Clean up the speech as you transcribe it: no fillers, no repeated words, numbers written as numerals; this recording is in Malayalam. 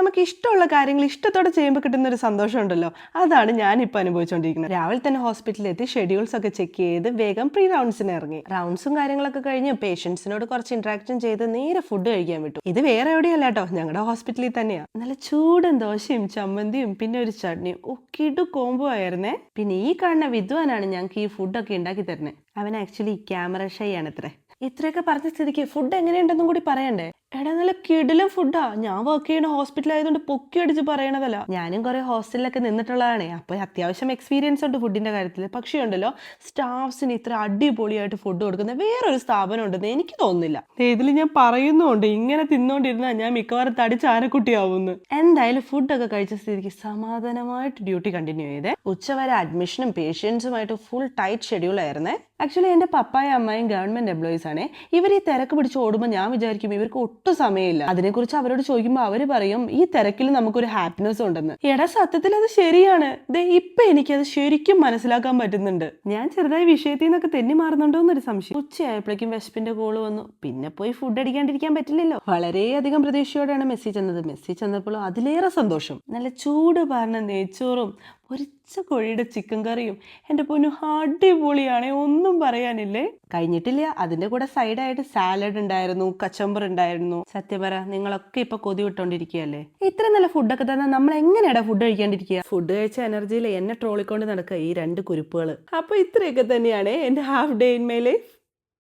നമുക്ക് ഇഷ്ടമുള്ള കാര്യങ്ങൾ ഇഷ്ടത്തോടെ ചെയ്യുമ്പോൾ കിട്ടുന്ന ഒരു സന്തോഷം ഉണ്ടല്ലോ, അതാണ് ഞാനിപ്പോൾ അനുഭവിച്ചുകൊണ്ടിരിക്കുന്നത്. രാവിലെ തന്നെ ഹോസ്പിറ്റലിൽ എത്തി ഷെഡ്യൂൾസ് ഒക്കെ ചെക്ക് ചെയ്ത് വേഗം പ്രീ റൗണ്ട്സിന് ഇറങ്ങി. റൗണ്ട്സും കാര്യങ്ങളൊക്കെ കഴിഞ്ഞ് പേഷ്യൻസിനോട് കുറച്ച് ഇന്ററാക്ഷൻ ചെയ്ത് നേരെ ഫുഡ് കഴിക്കാൻ വിട്ടു. ഇത് വേറെ എവിടെയല്ല കേട്ടോ, ഞങ്ങളുടെ ഹോസ്പിറ്റലിൽ തന്നെയാണ്. നല്ല ചൂടൻ ദോശയും ചമ്മന്തിയും പിന്നെ ഒരു ചട്നിയും കിടു കോംബോ ആയിരുന്നേ. പിന്നെ ഈ കാണുന്ന വിദ്വാനാണ് ഞങ്ങൾക്ക് ഈ ഫുഡൊക്കെ ഉണ്ടാക്കി തരുന്നത്. അവൻ ആക്ച്വലി ക്യാമറ ഷൈ ആണത്രേ. ഇത്രയൊക്കെ പറഞ്ഞ സ്ഥിതിക്ക് ഫുഡ് എങ്ങനെയുണ്ടെന്നും കൂടി പറയണ്ടേ? എടാ നല്ല കിടിലും ഫുഡാ. ഞാൻ വർക്ക് ചെയ്യുന്ന ഹോസ്പിറ്റൽ ആയതുകൊണ്ട് പൊക്കി അടിച്ച് പറയണതല്ല. ഞാനും കുറെ ഹോസ്റ്റലിലൊക്കെ നിന്നിട്ടുള്ളതാണ്, അപ്പോൾ അത്യാവശ്യം എക്സ്പീരിയൻസ് ഉണ്ട് ഫുഡിന്റെ കാര്യത്തിൽ. പക്ഷേ ഉണ്ടല്ലോ, സ്റ്റാഫ്സിന് ഇത്ര അടിപൊളിയായിട്ട് ഫുഡ് കൊടുക്കുന്ന വേറൊരു സ്ഥാപനം ഉണ്ടെന്ന് എനിക്ക് തോന്നുന്നില്ല. ഇതിൽ ഞാൻ പറയുന്നുണ്ട്, ഇങ്ങനെ തിന്നോണ്ടിരുന്നാൽ ഞാൻ മിക്കവാറും തടിച്ച് ആനക്കുട്ടിയാവുന്നു. എന്തായാലും ഫുഡൊക്കെ കഴിച്ച സ്ഥിതിക്ക് സമാധാനമായിട്ട് ഡ്യൂട്ടി കണ്ടിന്യൂ ചെയ്തേ. ഉച്ചവരെ അഡ്മിഷനും പേഷ്യൻസുമായിട്ട് ഫുൾ ടൈറ്റ് ഷെഡ്യൂൾ ആയിരുന്നേ. ആക്ച്വലി എൻ്റെ പപ്പായും അമ്മയും ഗവൺമെന്റ് എംപ്ലോയീസ് ആണ്. ഇവർ ഈ തിരക്ക് പിടിച്ച് ഓടുമ്പോൾ ഞാൻ വിചാരിക്കും ഇവർക്ക് ഒട്ടും സമയമില്ല. അതിനെക്കുറിച്ച് അവരോട് ചോദിക്കുമ്പോൾ അവർ പറയും ഈ തിരക്കിൽ നമുക്കൊരു ഹാപ്പിനെസ് ഉണ്ടെന്ന്. എടാ സത്യത്തിൽ അത് ശരിയാണ്. ഇപ്പൊ എനിക്കത് ശരിക്കും മനസ്സിലാക്കാൻ പറ്റുന്നുണ്ട്. ഞാൻ ചെറുതായി വിഷയത്തിൽ നിന്നൊക്കെ തെന്നി മാറുന്നുണ്ടോ എന്നൊരു സംശയം. ഉച്ചയായപ്പോഴേക്കും വിശപ്പിന്റെ കോള് വന്നു. പിന്നെ പോയി ഫുഡ് അടിക്കാണ്ടിരിക്കാൻ പറ്റില്ലല്ലോ. വളരെയധികം പ്രതീക്ഷയോടെയാണ് മെസ്സി ചെന്നത്. മെസ്സി ചെന്നപ്പോൾ അതിലേറെ സന്തോഷം. നല്ല ചൂട് പാർന്ന നെയ്ച്ചോറും പൊരിച്ച കോഴിയുടെ ചിക്കൻ കറിയും എൻ്റെ പൊന്നു അടിപൊളിയാണേ, ഒന്നും പറയാനില്ലേ. കഴിഞ്ഞിട്ടില്ല, അതിന്റെ കൂടെ സൈഡായിട്ട് സാലഡ് ഉണ്ടായിരുന്നു, കച്ചമ്പർ ഉണ്ടായിരുന്നു. സത്യം പറ, നിങ്ങളൊക്കെ ഇപ്പൊ കൊതി വിട്ടോണ്ടിരിക്കുകയല്ലേ. ഇത്ര നല്ല ഫുഡൊക്കെ തന്നെ നമ്മൾ എങ്ങനെയാടാ ഫുഡ് കഴിക്കാണ്ടിരിക്കുക? ഫുഡ് കഴിച്ച എനർജിയിൽ എന്നെ ട്രോളിക്കൊണ്ട് നടക്കുക ഈ രണ്ട് കുരുപ്പുകൾ. അപ്പൊ ഇത്രയൊക്കെ തന്നെയാണ് എന്റെ half day in my life.